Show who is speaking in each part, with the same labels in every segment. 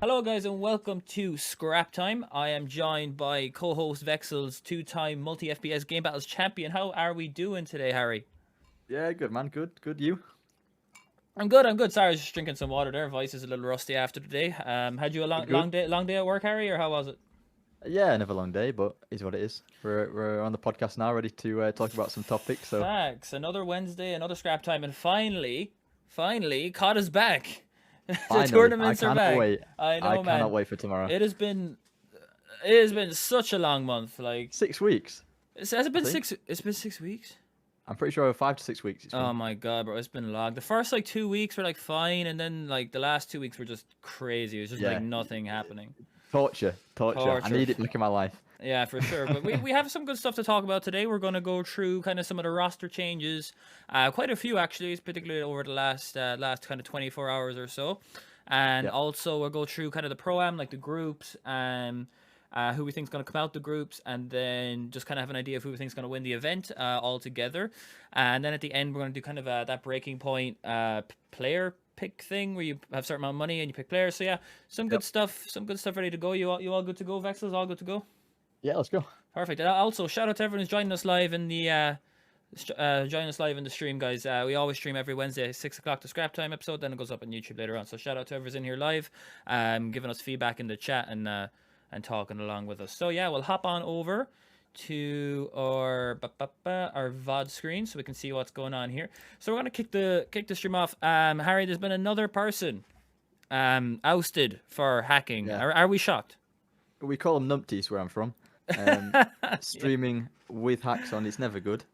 Speaker 1: Hello, guys, and welcome to Scrap Time. I am joined by co-host Vexel's two-time multi-FPS Game Battles champion. How are we doing today, Harry?
Speaker 2: Yeah, good man, good. You?
Speaker 1: I'm good. I'm good. Sorry, I was just drinking some water there. Voice is a little rusty after today. Had you a long,
Speaker 2: Good, good.
Speaker 1: long day at work, Harry, or how was it?
Speaker 2: Yeah, another long day, but is what it is. We're on the podcast now, ready to talk about some topics. So
Speaker 1: Facts. Another Wednesday, another Scrap Time, and finally, COD is back. The
Speaker 2: finally, I
Speaker 1: tournaments are
Speaker 2: cannot
Speaker 1: back.
Speaker 2: wait.
Speaker 1: I
Speaker 2: I
Speaker 1: know,
Speaker 2: cannot
Speaker 1: man.
Speaker 2: wait for tomorrow.
Speaker 1: It has been, it has been such a long month. Like,
Speaker 2: 6 weeks,
Speaker 1: has it
Speaker 2: I
Speaker 1: been
Speaker 2: think.
Speaker 1: six? It's been 6 weeks.
Speaker 2: I'm pretty sure over 5 to 6 weeks it's been.
Speaker 1: Oh my god, bro, it's been long. The first like 2 weeks were like fine, and then like the last 2 weeks were just crazy. It was just like
Speaker 2: Yeah,
Speaker 1: nothing happening.
Speaker 2: torture. I
Speaker 1: Torture.
Speaker 2: need it back in my life.
Speaker 1: Yeah, for sure. But we have some good stuff to talk about today. We're gonna go through kind of some of the roster changes, quite a few actually, particularly over the last kind of 24 hours or so, and
Speaker 2: Yeah,
Speaker 1: also we'll go through kind of the pro-am, like the groups, who we think's going to come out the groups, and then just kind of have an idea of who we think's going to win the event all together. And then at the end, we're going to do kind of that breaking point player pick thing where you have a certain amount of money and you pick players. So yeah, some good
Speaker 2: yep.
Speaker 1: stuff, ready to go. You all good to go, Vexels? All good to go?
Speaker 2: Yeah, let's go.
Speaker 1: Perfect. And also, shout out to everyone who's joining us live in the stream, guys. We always stream every Wednesday at 6 o'clock, the Scrap Time episode. Then it goes up on YouTube later on. So shout out to whoever's in here live, giving us feedback in the chat and talking along with us. So yeah, we'll hop on over to our VOD screen so we can see what's going on here. So we're gonna kick the stream off. Harry, there's been another person ousted for hacking.
Speaker 2: Yeah,
Speaker 1: Are we shocked?
Speaker 2: we call them numpties where I'm from. Um,
Speaker 1: Yeah.
Speaker 2: streaming with hacks on, it's never good.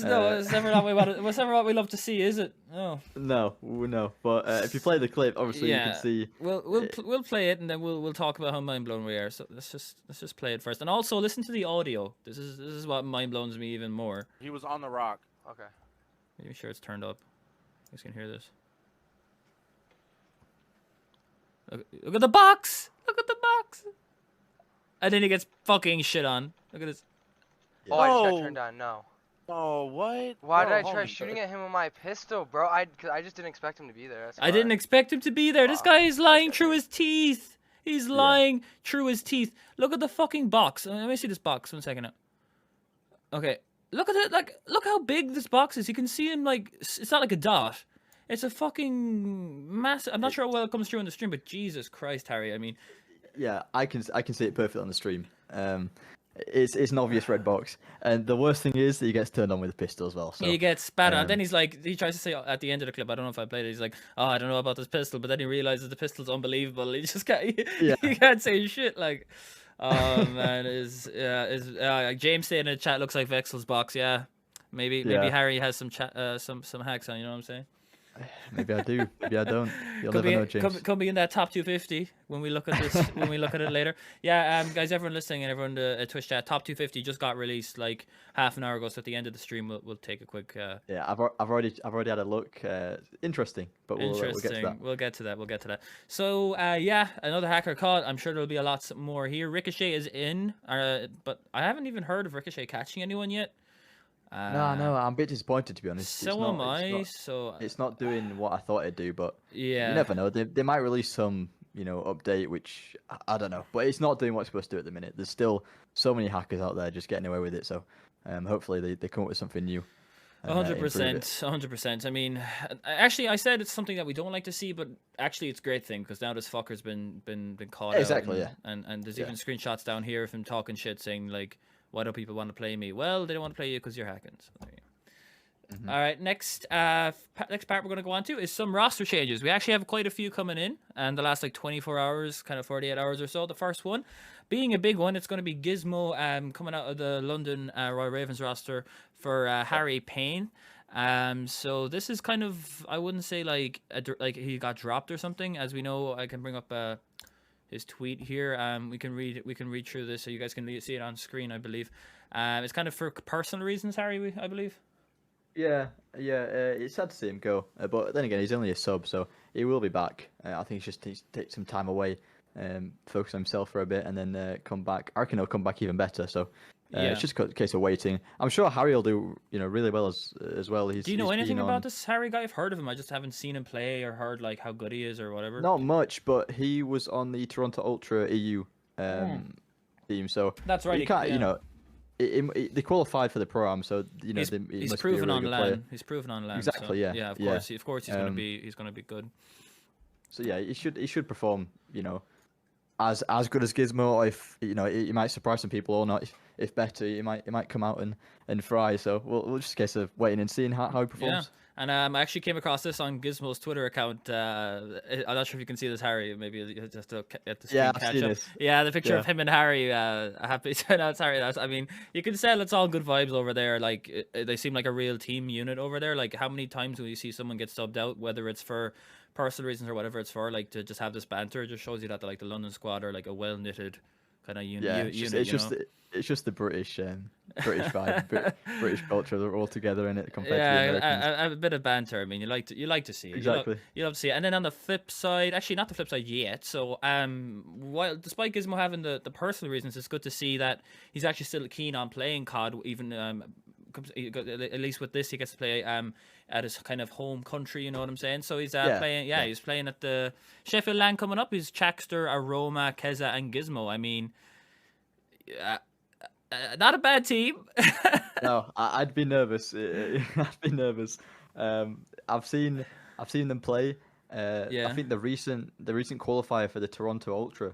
Speaker 1: No,
Speaker 2: Uh,
Speaker 1: it's never what we want. It's never what we love to see, is it? No.
Speaker 2: no. But if you play the clip, obviously you can
Speaker 1: Yeah,
Speaker 2: see.
Speaker 1: we'll play it and then we'll talk about how mind blown we are. So let's just play it first, and also listen to the audio. This is what mind blows me even more.
Speaker 3: He was on the rock. Okay.
Speaker 1: Make sure it's turned up. You guys can hear this. Look at the box. Look at the box. And then he gets fucking shit on. Look at this.
Speaker 4: Oh, I just got
Speaker 3: Oh.
Speaker 4: turned on. No.
Speaker 3: Oh, what?
Speaker 4: Why
Speaker 3: Bro,
Speaker 4: did I try
Speaker 3: holy
Speaker 4: shooting
Speaker 3: shit.
Speaker 4: at him with my pistol, bro? I just didn't expect him to be there. That's
Speaker 1: I didn't
Speaker 4: why.
Speaker 1: expect him to be there. This
Speaker 4: Wow.
Speaker 1: guy is lying
Speaker 4: Okay.
Speaker 1: through his teeth. He's lying through his teeth. Look at the fucking box. Let me see this box 1 second. Okay, look at it. Like, look how big this box is. You can see him like it's not like a dot. It's a fucking massive. I'm not sure how well it comes through in the stream, but Jesus Christ, Harry. I mean,
Speaker 2: Yeah, I can see it perfectly on the stream. It's an obvious red box, and the worst thing is that he gets turned on with a pistol as well. So
Speaker 1: he gets spat on. Then
Speaker 2: um,
Speaker 1: he's like, he tries to say at the end of the clip, I don't know if I played it. He's like, oh, I don't know about this pistol, but then he realizes the pistol's unbelievable. He just can't.
Speaker 2: yeah,
Speaker 1: He can't say shit. Like, oh man, James saying in the chat looks like Vexel's box. Yeah, maybe
Speaker 2: yeah,
Speaker 1: Harry has some some hacks on. You know what I'm saying?
Speaker 2: maybe I do, maybe I don't. You'll
Speaker 1: Could
Speaker 2: never
Speaker 1: be,
Speaker 2: know, James.
Speaker 1: could be in that top 250 when we look at this. When we look at it later. Yeah, guys, everyone listening and everyone in the Twitch chat, top 250 just got released like half an hour ago. So at the end of the stream, we'll take a quick.
Speaker 2: Yeah, I've already had a look. Interesting, but we'll get to
Speaker 1: Interesting.
Speaker 2: that.
Speaker 1: We'll get to that. We'll get to that. So, yeah, another hacker caught. I'm sure there'll be a lot more here. Ricochet is in, but I haven't even heard of Ricochet catching anyone yet.
Speaker 2: No, I'm a bit disappointed to be honest.
Speaker 1: So am I. So,
Speaker 2: It's not doing what I thought it'd do, but you
Speaker 1: yeah.
Speaker 2: never know. They might release some, update, which I don't know, but it's not doing what it's supposed to do at the minute. There's still so many hackers out there just getting away with it. So, hopefully they come up with something new. and, improve
Speaker 1: 100%,
Speaker 2: it.
Speaker 1: 100%. I mean, actually, I said it's something that we don't like to see, but actually, it's a great thing because now this fucker's been caught
Speaker 2: Exactly,
Speaker 1: out.
Speaker 2: yeah.
Speaker 1: And there's
Speaker 2: Yeah.
Speaker 1: even screenshots down here of him talking shit, saying like, "Why don't people want to play me?" Well, they don't want to play you because you're hacking. So, there you go.
Speaker 2: Mhm.
Speaker 1: All right, next part we're going to go on to is some roster changes. We actually have quite a few coming in, and the last like 24 hours, kind of 48 hours or so. The first one being a big one, it's going to be Gizmo coming out of the London Royal Ravens roster for Harry Payne. So this is kind of, I wouldn't say like like he got dropped or something. As we know, I can bring up his tweet here. We can read through this so you guys can see it on screen, I believe. It's kind of for personal reasons, Harry, I believe.
Speaker 2: Yeah. It's sad to see him go, but then again, he's only a sub, so he will be back. I think he's just take some time away, focus on himself for a bit, and then come back. I reckon he'll come back even better. So It's just a case of waiting. I'm sure Harry will do, really well as well.
Speaker 1: Do you know anything about this Harry guy? I've heard of him. I just haven't seen him play or heard like how good he is or whatever.
Speaker 2: Not much, but he was on the Toronto Ultra EU team, so
Speaker 1: That's right.
Speaker 2: You can't, they qualified for the pro-am, so
Speaker 1: he's proven on LAN. He's proven on LAN.
Speaker 2: Exactly,
Speaker 1: so,
Speaker 2: yeah.
Speaker 1: Of course, of course, he's gonna be good.
Speaker 2: So yeah, he should perform, as good as Gizmo. Or if he might surprise some people or not. If better, he might come out and fry. So we'll just case of waiting and seeing how he performs.
Speaker 1: Yeah. And I actually came across this on Gizmo's Twitter account. I'm not sure if you can see this, Harry. Maybe just to get the screen catch up.
Speaker 2: This.
Speaker 1: Yeah, the picture of him and Harry. Happy to announce Harry. I mean, you can tell it's all good vibes over there. Like they seem like a real team unit over there. Like how many times will you see someone get subbed out, whether it's for personal reasons or whatever it's for, like to just have this banter? It just shows you that the London squad are like a well knitted kind of unit.
Speaker 2: Yeah, it's just the British vibe, British culture. They're all together in it compared to the Americans.
Speaker 1: A bit of banter. I mean, you like to see it.
Speaker 2: Exactly.
Speaker 1: You love to see it. And then on the flip side, actually not the flip side yet. So while despite Gizmo having the personal reasons, it's good to see that he's actually still keen on playing COD. Even at least with this, he gets to play at his kind of home country. You know what I'm saying? So he's playing. Yeah, he's playing at the Sheffield LAN coming up. He's Chaxter, Aroma, Keza, and Gizmo. I mean. Not a bad team.
Speaker 2: No, I'd be nervous. I'd be nervous. I've seen them play. I think the recent qualifier for the Toronto Ultra,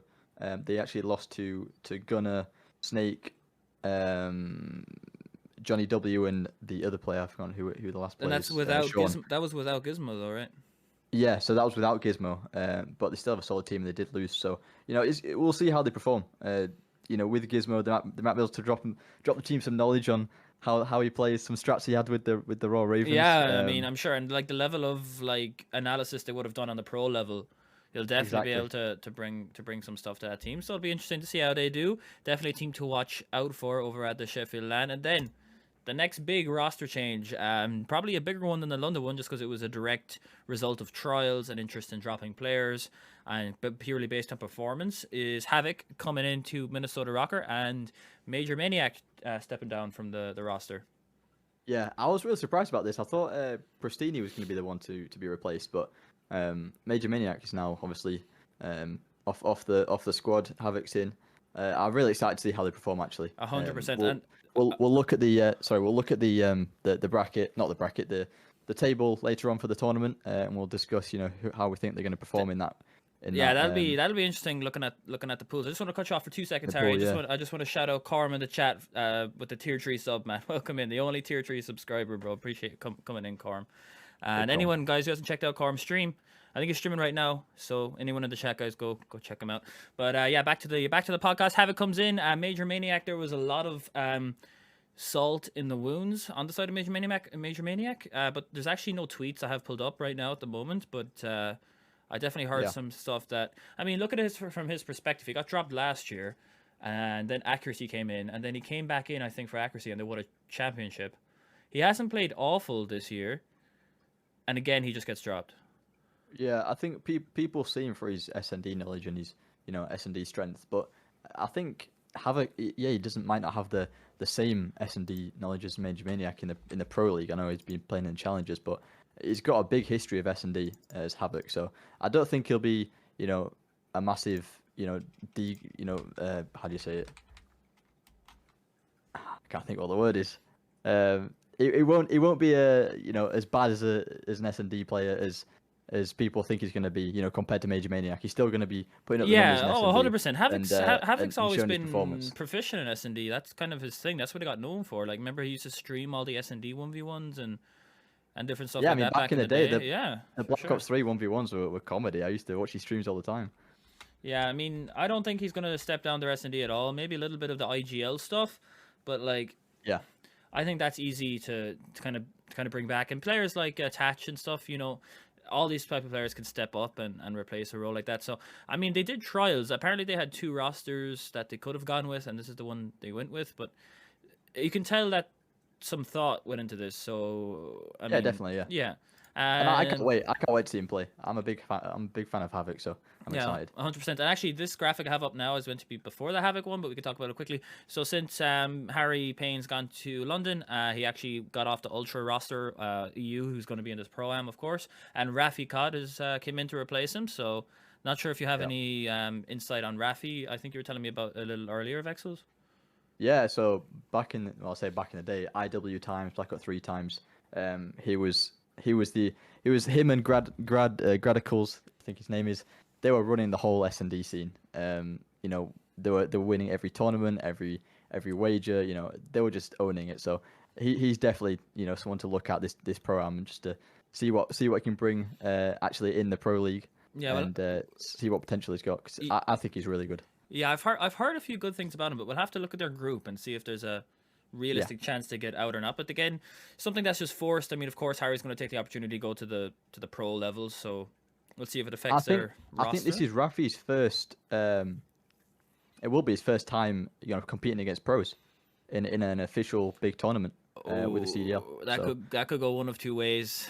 Speaker 2: they actually lost to Gunner, Snake, Johnny W, and the other player. I've forgotten who the last player.
Speaker 1: And that's without Gizmo. That was without Gizmo, though, right?
Speaker 2: Yeah, so that was without Gizmo. But they still have a solid team. And they did lose. So we'll see how they perform. With Gizmo, they might be able to drop the team some knowledge on how he plays, some strats he had with the Raw Ravens.
Speaker 1: Yeah, I mean, I'm sure, and the level of analysis they would have done on the pro level, he'll definitely be able to bring some stuff to that team. So it'll be interesting to see how they do. Definitely a team to watch out for over at the Sheffield LAN. And then the next big roster change, probably a bigger one than the London one, just because it was a direct result of trials and interest in dropping players, but purely based on performance, is Havoc coming into Minnesota Rocker and Major Maniac stepping down from the roster.
Speaker 2: Yeah, I was really surprised about this. I thought Pristini was going to be the one to be replaced, but Major Maniac is now obviously off the squad. Havoc's in. I'm really excited to see how they perform. Actually,
Speaker 1: 100%.
Speaker 2: We'll look at the bracket, not the bracket, the table later on for the tournament, and we'll discuss how we think they're going to perform in that.
Speaker 1: That'll be interesting looking at the pools. I just want to cut you off for 2 seconds, Harry. I just want to shout out Corm in the chat with the tier 3 sub, man. Welcome in, the only tier 3 subscriber, bro. Appreciate you coming in, Corm. And anyone, guys, who hasn't checked out Corm's stream, I think he's streaming right now. So anyone in the chat, guys, go check him out. But back to the podcast. Havoc comes in. Major Maniac. There was a lot of salt in the wounds on the side of Major Maniac. But there's actually no tweets I have pulled up right now at the moment. But I definitely heard some stuff that, I mean, look at it from his perspective. He got dropped last year, and then Accuracy came in, and then he came back in, I think, for Accuracy, and they won a championship. He hasn't played awful this year, and again, he just gets dropped.
Speaker 2: Yeah, I think people see him for his S&D knowledge and his S&D strength, but I think Havoc, he might not have the same S&D knowledge as Major Maniac in the pro league. I know he's been playing in challenges, but he's got a big history of S&D as Havoc, so I don't think he'll be, a massive, how do you say it? I can't think what the word is. It won't be as bad as an S&D player as people think he's going to be, compared to Major Maniac. He's still going to be putting up the numbers in S&D.
Speaker 1: 100%. Havoc's always been proficient in S&D. That's kind of his thing. That's what he got known for. Like, remember he used to stream all the S&D 1v1s and different stuff that
Speaker 2: back in the day. The Black Ops 3 1v1s were comedy. I used to watch his streams all the time.
Speaker 1: Yeah, I mean, I don't think he's going to step down their S&D at all. Maybe a little bit of the IGL stuff, but I think that's easy to kind of bring back. And players like Attach and stuff, all these type of players can step up and replace a role like that. So, I mean, they did trials. Apparently, they had 2 rosters that they could have gone with, and this is the one they went with. But you can tell that some thought went into this. So, I mean,
Speaker 2: definitely, yeah. And I can't
Speaker 1: And
Speaker 2: wait. I can't wait to see him play. I'm a big fan. I'm a big fan of Havoc, so I'm
Speaker 1: yeah,
Speaker 2: excited.
Speaker 1: 100%. And actually, this graphic I have up now is meant to be before the Havoc one, but we can talk about it quickly. So since Harry Payne's gone to London, he actually got off the Ultra roster, EU, who's going to be in this Pro-Am, of course. And Rafi Cod has came in to replace him. So not sure if you have
Speaker 2: Yeah.
Speaker 1: any insight on Rafi. I think you were telling me about a little earlier, Vexels.
Speaker 2: Yeah. So I'll say back in the day, IW times, Black Ops 3 times. He was him and Gradicals, I think his name is. They were running the whole S&D scene. You know, they were winning every tournament, every wager. You know, they were just owning it. So he's definitely, you know, someone to look at this program, and just to see what he can bring actually in the pro league.
Speaker 1: Yeah, well,
Speaker 2: and see what potential he's got. 'Cause I think he's really good.
Speaker 1: yeah, I've heard a few good things about him, but we'll have to look at their group and see if there's a realistic chance to get out or not. But again, something that's just forced. I mean, of course, Harry's going to take the opportunity to go to the pro levels, so we'll see if it affects their roster.
Speaker 2: I think this is Rafi's first. It will be his first time, you know, competing against pros in an official big tournament with the CDL.
Speaker 1: That could go one of two ways.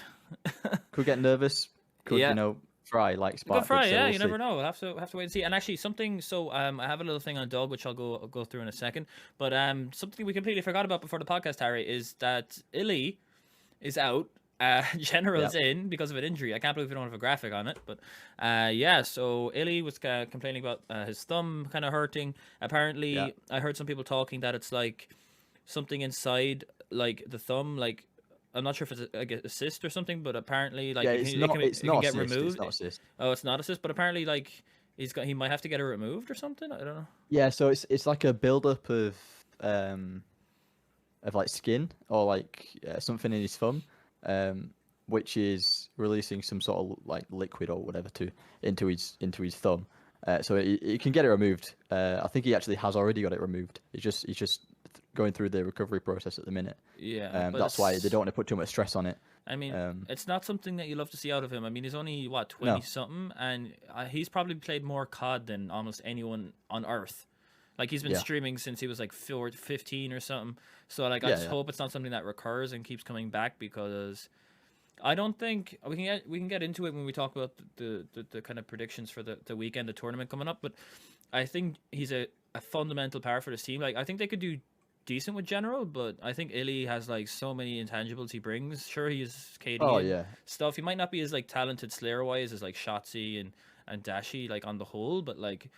Speaker 2: Could get nervous. Could
Speaker 1: Yeah.
Speaker 2: you know fry like Spark.
Speaker 1: Good fry,
Speaker 2: did, so
Speaker 1: yeah.
Speaker 2: we'll
Speaker 1: You
Speaker 2: see.
Speaker 1: never know. We'll have to wait and see. And actually, something. So I have a little thing on Doug, which I'll go through in a second. But something we completely forgot about before the podcast, Harry, is that Illy is out. General's in because of an injury. I can't believe we don't have a graphic on it. But yeah, so Illy was complaining about his thumb kind of hurting. Apparently, I heard some people talking that it's like something inside like the thumb, like. I'm not sure if it's a cyst or something, but apparently, like,
Speaker 2: it's
Speaker 1: it
Speaker 2: not
Speaker 1: can get removed.
Speaker 2: It's not a cyst.
Speaker 1: Oh, it's not a cyst, but apparently, like, he might have to get it removed or something. I don't know.
Speaker 2: Yeah, so it's like a buildup of like skin or like something in his thumb, which is releasing some sort of like liquid or whatever into his thumb. So he can get it removed. I think he actually has already got it removed. He's just going through the recovery process at the minute.
Speaker 1: Yeah,
Speaker 2: that's why they don't want to put too much stress on it.
Speaker 1: I mean, it's not something that you love to see out of him. I mean, he's only 20 something, and he's probably played more COD than almost anyone on Earth. Like, he's been streaming since he was like 15 or something. So like, I just hope it's not something that recurs and keeps coming back, because I don't think we can get into it when we talk about the kind of predictions for the weekend, the tournament coming up. But I think he's a fundamental part for this team. Like, I think they could do decent with General, but I think Illy has like so many intangibles he brings. Sure, he's KD and stuff. He might not be as like talented Slayer wise as like Shotzi and Dashi like on the whole, but like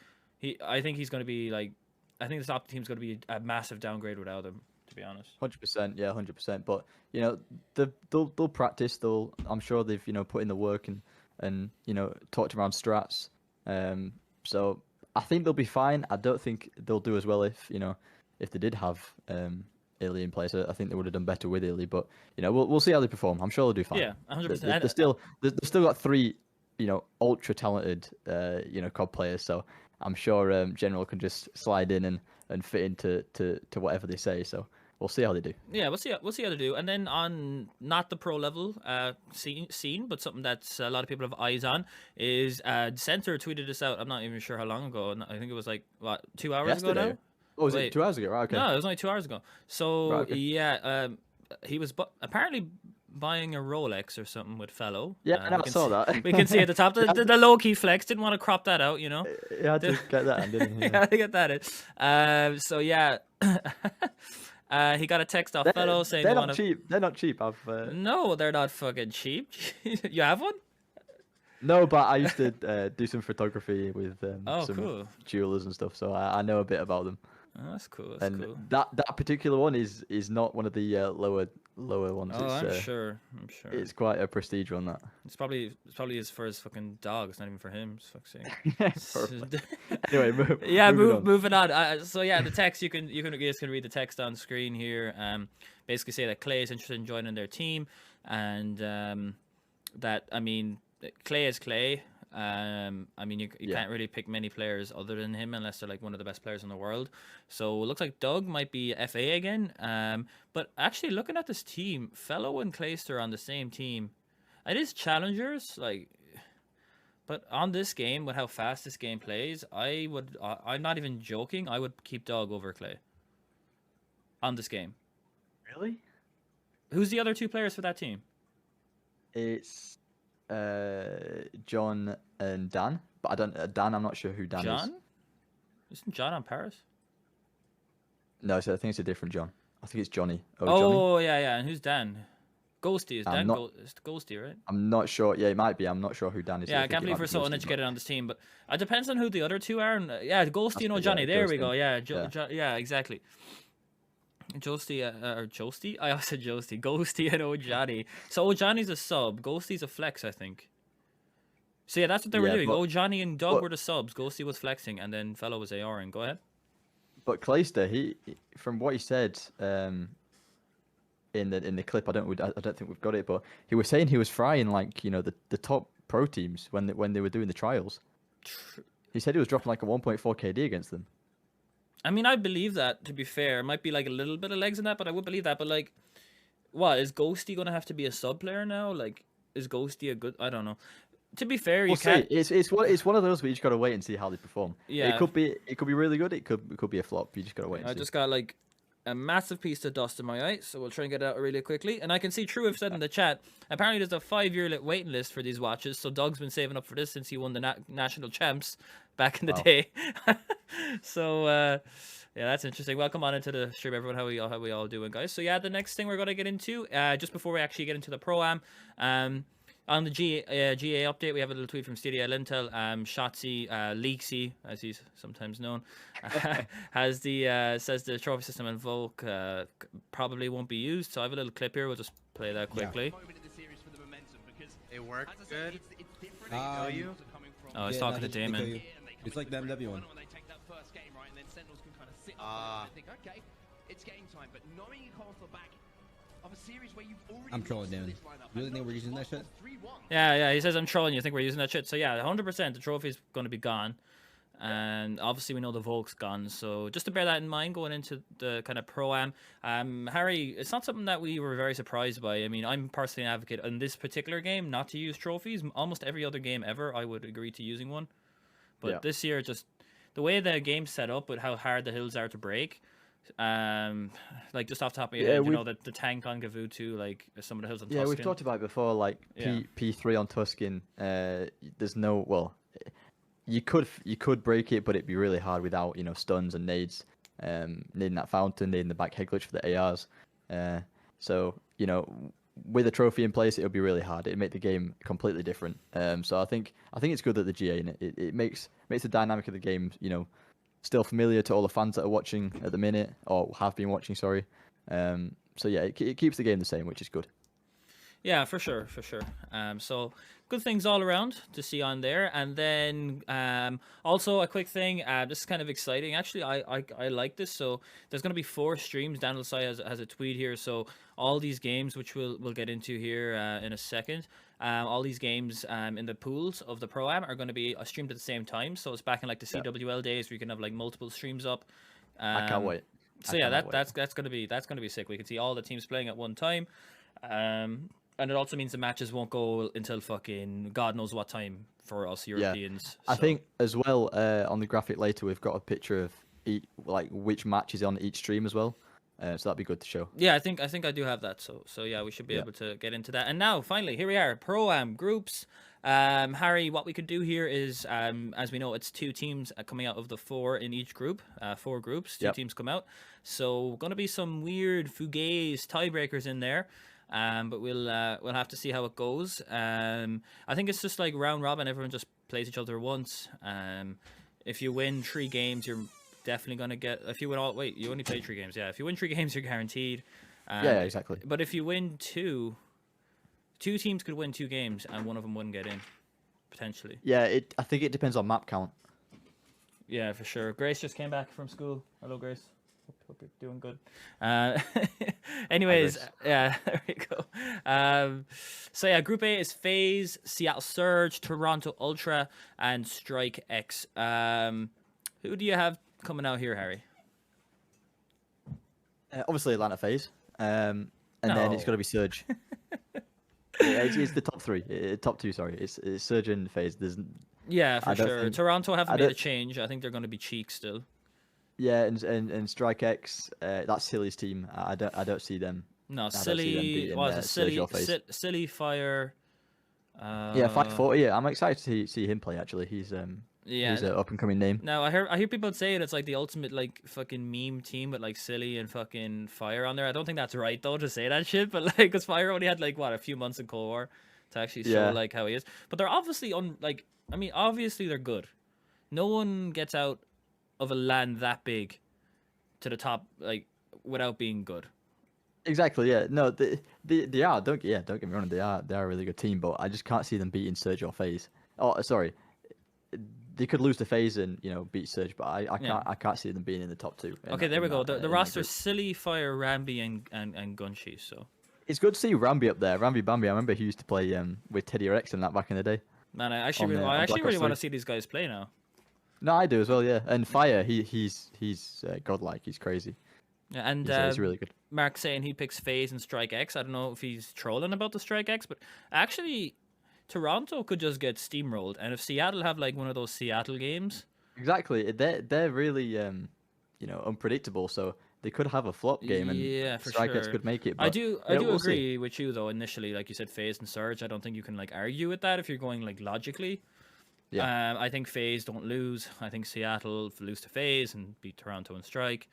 Speaker 1: I think he's going to be like, I think this Optic team's going to be a massive downgrade without him, to be honest.
Speaker 2: 100%, yeah, 100%. But you know, they'll practice. I'm sure they've, you know, put in the work and you know, talked around strats. So I think they'll be fine. I don't think they'll do as well if they did have Illy in place. I think they would have done better with Illy. But you know, we'll see how they perform. I'm sure they'll do fine.
Speaker 1: Yeah, 100%.
Speaker 2: They've still got 3, you know, ultra talented COD players. So I'm sure General can just slide in and fit into to whatever they say. So we'll see how they do.
Speaker 1: Yeah, we'll see how they do. And then on not the pro level scene, but something that's a lot of people have eyes on is Center tweeted this out. I'm not even sure how long ago. I think it was like 2 hours ago now.
Speaker 2: Oh, was it 2 hours ago? Right, okay.
Speaker 1: No, it was only 2 hours ago. So
Speaker 2: Right, okay.
Speaker 1: yeah, he was apparently buying a Rolex or something with Fellow.
Speaker 2: Yeah, I saw that.
Speaker 1: We can see at the top the low key flex. Didn't want to crop that out, you know.
Speaker 2: You had to get that in, didn't you?
Speaker 1: Yeah, to get that in. So yeah, he got a text off Fellow saying
Speaker 2: they're not cheap. They're not cheap.
Speaker 1: No, they're not fucking cheap. You have one?
Speaker 2: No, but I used to do some photography with some
Speaker 1: cool.
Speaker 2: jewelers and stuff, so I know a bit about them.
Speaker 1: Oh, that's cool.
Speaker 2: That particular one is not one of the lower ones.
Speaker 1: Oh, I'm sure.
Speaker 2: It's quite a prestige one. That
Speaker 1: it's probably is for his fucking dog. It's not even for him. It's fuck's sake.
Speaker 2: Anyway,
Speaker 1: moving on. So yeah, the text you guys can read the text on screen here. Basically say that Clay is interested in joining their team, and that, I mean, Clay is Clay. I mean, you can't really pick many players other than him unless they're like one of the best players in the world. So it looks like Doug might be FA again. But actually, looking at this team, Fellow and Clayster on the same team. It is challengers, like, but on this game, with how fast this game plays, I'm not even joking, I would keep Doug over Clay on this game.
Speaker 2: Really?
Speaker 1: Who's the other 2 players for that team?
Speaker 2: It's John and Dan, but I don't Dan. I'm not sure who Dan is.
Speaker 1: John? Isn't John on Paris?
Speaker 2: No, so I think it's a different John. I think it's Johnny. Oh, Johnny.
Speaker 1: Oh, yeah. And who's Dan? Ghosty. Is Dan it's Ghosty, right?
Speaker 2: I'm not sure. Yeah, it might be. I'm not sure who Dan is.
Speaker 1: Yeah, I can't believe we're so uneducated on this team, but it depends on who the other two are. And yeah, Ghosty and Johnny. There we go. Yeah, yeah, exactly. Josty or Josty? I also said Josty. Ghosty and Johnny. So Johnny's a sub. Ghosty's a flex, I think. So yeah, that's what they were doing. Johnny and Doug were the subs. Ghosty was flexing, and then fellow was ARing. Go ahead.
Speaker 2: But Clayster, he from what he said in the clip, I don't think we've got it, but he was saying he was frying like the top pro teams when they were doing the trials. He said he was dropping like a 1.4 KD against them.
Speaker 1: I mean, I believe that, to be fair. It might be like a little bit of legs in that, but I would believe that. But like, what, is Ghosty gonna have to be a sub player now? Like, is Ghosty a good? I don't know. To be fair, you can't.
Speaker 2: It's one of those where you just gotta wait and see how they perform.
Speaker 1: Yeah,
Speaker 2: it could be really good. It could be a flop. You just gotta wait. And
Speaker 1: I just got like a massive piece of dust in my eye, so we'll try and get it out really quickly. And I can see True have said in the chat, apparently there's a 5-year waiting list for these watches. So Doug's been saving up for this since he won the national champs back in the day. So yeah, that's interesting. Welcome on into the stream, everyone. How we all doing, guys? So yeah, the next thing we're gonna get into, just before we actually get into the pro-am, on the GA update, we have a little tweet from CDL Intel. Shotzi Leaksy, as he's sometimes known, has says the trophy system in Volk probably won't be used. So I have a little clip here. We'll just play that quickly.
Speaker 5: It worked good.
Speaker 1: Oh, he's talking to Damon.
Speaker 6: It's like the MW one. It's game time, but knowing you come off the back of a series where you've already
Speaker 5: I'm trolling down. You really think we're using that shit?
Speaker 1: Yeah, he says I'm trolling. You think we're using that shit? So yeah, 100%. The trophy's going to be gone, and obviously we know the Volk's gone. So just to bear that in mind going into the kind of pro-am. Harry, it's not something that we were very surprised by. I mean, I'm personally an advocate in this particular game not to use trophies. Almost every other game ever, I would agree to using one. But this year, just the way the game's set up with how hard the hills are to break. Like just off the top of your head, you know, the tank on Gavutu, like some of the hills on Tuscan.
Speaker 2: Yeah, we've talked about it before, like P3 on Tuscan. There's no, well, you could break it, but it'd be really hard without, stuns and nades, needing that fountain, needing the back head glitch for the ARs. So, with a trophy in place, it would be really hard. It'd make the game completely different. So I think it's good that the GA in it. It makes the dynamic of the game, still familiar to all the fans that are watching at the minute, or have been watching, sorry. So yeah, it keeps the game the same, which is good.
Speaker 1: Yeah, for sure. So good things all around to see on there. And then also a quick thing, this is kind of exciting. Actually, I like this. So there's going to be 4 streams. Daniel Sai has a tweet here. So all these games, which we'll get into here in a second, all these games in the pools of the Pro-Am are going to be streamed at the same time. So it's back in like the CWL days where you can have like multiple streams up.
Speaker 2: I can't wait.
Speaker 1: So yeah, that's going to be sick. We can see all the teams playing at one time. And it also means the matches won't go until fucking God knows what time for us Europeans.
Speaker 2: Yeah. I think as well on the graphic later we've got a picture of which match is on each stream as well. So that'd be good to show.
Speaker 1: Yeah, I think I do have that. So yeah, we should be able to get into that. And now finally, here we are, Pro-Am groups. Harry, what we could do here is, as we know, it's 2 teams coming out of the 4 in each group. 4 groups, 2 teams come out. So going to be some weird fugazi tiebreakers in there. But we'll have to see how it goes. I think it's just like round robin. Everyone just plays each other once. If you win 3 games, you're definitely gonna get. If you win all, wait, you only played 3 games. Yeah, if you win 3 games, you're guaranteed.
Speaker 2: Yeah, exactly.
Speaker 1: But if you win 2 teams could win 2 games, and one of them wouldn't get in, potentially.
Speaker 2: Yeah, I think it depends on map count.
Speaker 1: Yeah, for sure. Grace just came back from school. Hello, Grace. Hope you're doing good. Anyways, yeah, there we go. So yeah, Group A is FaZe, Seattle Surge, Toronto Ultra, and Strike X. Who do you have coming out here, Harry?
Speaker 2: Obviously Atlanta FaZe, and then it's got to be Surge. It's the top 3, top 2. Sorry, it's Surge and FaZe.
Speaker 1: Yeah, for sure. Toronto haven't made a change. I think they're going to be Cheek still.
Speaker 2: Yeah, and Strike X, that's Silly's team. I don't see them.
Speaker 1: No, Silly. Silly Fire,
Speaker 2: Yeah, 540. Yeah, I'm excited to see him play. Actually, he's
Speaker 1: Yeah.
Speaker 2: an up and coming name.
Speaker 1: Now I hear people saying it's like the ultimate like fucking meme team with like Silly and fucking Fire on there. I don't think that's right though to say that shit, but like because Fire only had like what a few months in Cold War to actually show
Speaker 2: Yeah.
Speaker 1: like how he is. But they're obviously obviously they're good. No one gets out of a land that big to the top like without being good.
Speaker 2: Exactly. Yeah. No, they are. Don't get me wrong. They are a really good team, but I just can't see them beating Surge or FaZe. Oh, sorry. They could lose to FaZe and beat Surge, but I can't see them being in the top two.
Speaker 1: Okay, there we go. The roster's Silly, Fire, Rambi, and Gunshi. So
Speaker 2: It's good to see Rambi up there. Rambi Bambi. I remember he used to play with Teddy Rex and that back in the day.
Speaker 1: man, I
Speaker 2: On
Speaker 1: actually
Speaker 2: the-
Speaker 1: really, I
Speaker 2: on
Speaker 1: actually
Speaker 2: Black
Speaker 1: really
Speaker 2: Ops
Speaker 1: want to
Speaker 2: 3.
Speaker 1: see these guys play now.
Speaker 2: No, I do as well. Yeah, and Fire. He's godlike. He's crazy.
Speaker 1: Yeah, and
Speaker 2: He's really good.
Speaker 1: Mark saying he picks FaZe and Strike X. I don't know if he's trolling about the Strike X, but actually, Toronto could just get steamrolled. And if Seattle have like one of those Seattle games,
Speaker 2: Exactly. They're really unpredictable. So they could have a flop game, and
Speaker 1: yeah, for
Speaker 2: Strikex
Speaker 1: sure.
Speaker 2: could make it.
Speaker 1: I
Speaker 2: But,
Speaker 1: do
Speaker 2: we'll see.
Speaker 1: agree with you though. Initially, like you said, FaZe and Surge. I don't think you can like argue with that if you're going like logically.
Speaker 2: Yeah.
Speaker 1: I think FaZe don't lose. I think Seattle lose to FaZe and beat Toronto and Strike.